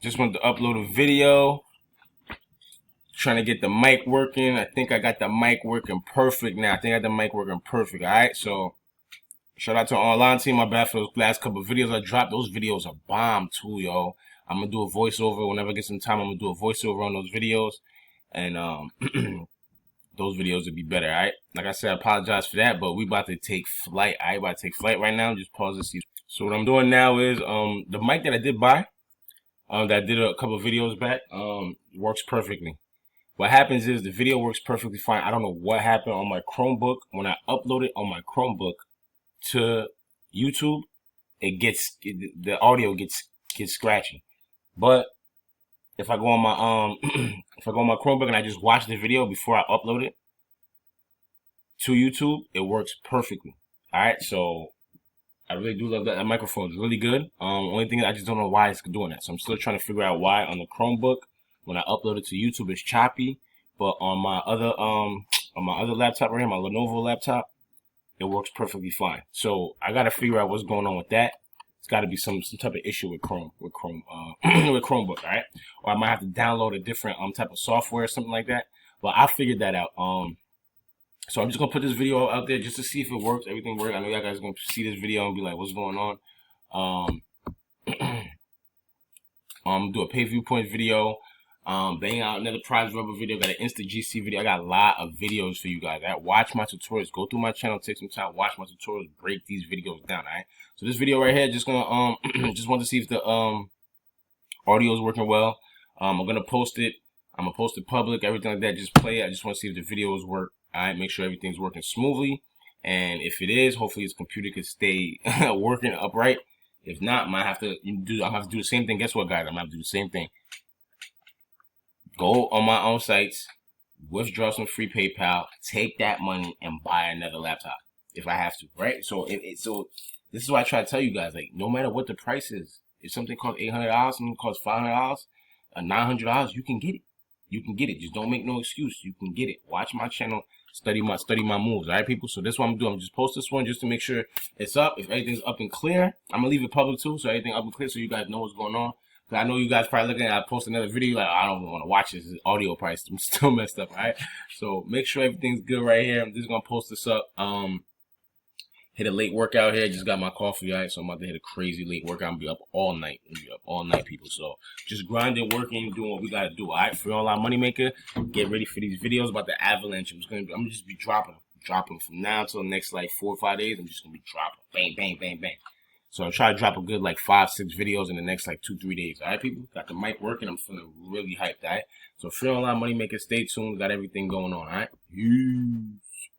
Just wanted to upload a video. Trying to get the mic working. I think I got the mic working perfect now. I think I got the mic working perfect. All right, so shout out to Online Team. My bad for those last couple of videos I dropped. Those videos are bomb too, yo. I'm gonna do a voiceover whenever I get some time. I'm gonna do a voiceover on those videos, and those videos would be better. All right. Like I said, I apologize for that, but we about to take flight. I about to take flight right now. Just pause and see. So what I'm doing now is the mic that I did buy, that I did a couple of videos back, works perfectly. What happens is the video works perfectly fine. I don't know what happened on my Chromebook. When I upload it on my Chromebook to YouTube, the audio gets scratchy. But if I go on my if I go on my Chromebook and I just watch the video before I upload it to YouTube, it works perfectly. All right, so I really do love that. That microphone is really good. Only thing is I just don't know why it's doing that. So I'm still trying to figure out why on the Chromebook when I upload it to YouTube it's choppy, but on my other laptop right here, my Lenovo laptop, it works perfectly fine. So I gotta figure out what's going on with that. It's got to be some type of issue with with Chromebook, all right? Or I might have to download a different type of software or something like that. But I figured that out. So I'm just gonna put this video out there just to see if it works. Everything works. I know y'all guys are gonna see this video and be like, "What's going on?" Do a pay viewpoint video. Bang out another prize rubber video. Got an Insta GC video. I got a lot of videos for you guys. All right? Watch my tutorials. Go through my channel. Take some time. Watch my tutorials. Break these videos down. All right. So this video right here, just gonna just want to see if the audio is working well. I'm gonna post it. I'm gonna post it public. Everything like that. Just play it. I just want to see if the videos work. All right. Make sure everything's working smoothly. And if it is, hopefully this computer can stay working upright. If not, I'll have to do the same thing. Guess what, guys? I'm gonna have to do the same thing. Go on my own sites, withdraw some free PayPal, take that money and buy another laptop if I have to, right? So so this is why I try to tell you guys, like, no matter what the price is, if something costs $800, something costs $500, $900, you can get it. You can get it. Just don't make no excuse. You can get it. Watch my channel, study my moves, all right, people? So this is what I'm doing. I'm just post this one just to make sure it's up. If everything's up and clear, I'm gonna leave it public too, so everything up and clear so you guys know what's going on. I know you guys probably looking at I post another video like I don't even want to watch this. This audio price I'm still messed up, all right? So make sure everything's good right here. I'm just gonna post this up. Hit a late workout here. Just got my coffee, all right? So I'm about to hit a crazy late workout. I'm gonna be up all night. I'm gonna be up all night, people. So just grinding, working, doing what we gotta do, all right? For Online Moneymaker, get ready for these videos about the avalanche. I'm gonna just be dropping from now until the next like 4 or 5 days. I'm just gonna be dropping, bang, bang, bang, bang. So I'll try to drop a good like 5, 6 videos in the next like 2, 3 days. All right, people? Got the mic working. I'm feeling really hyped, all right? So Free Online Moneymaker, stay tuned. Got everything going on, all right? Peace.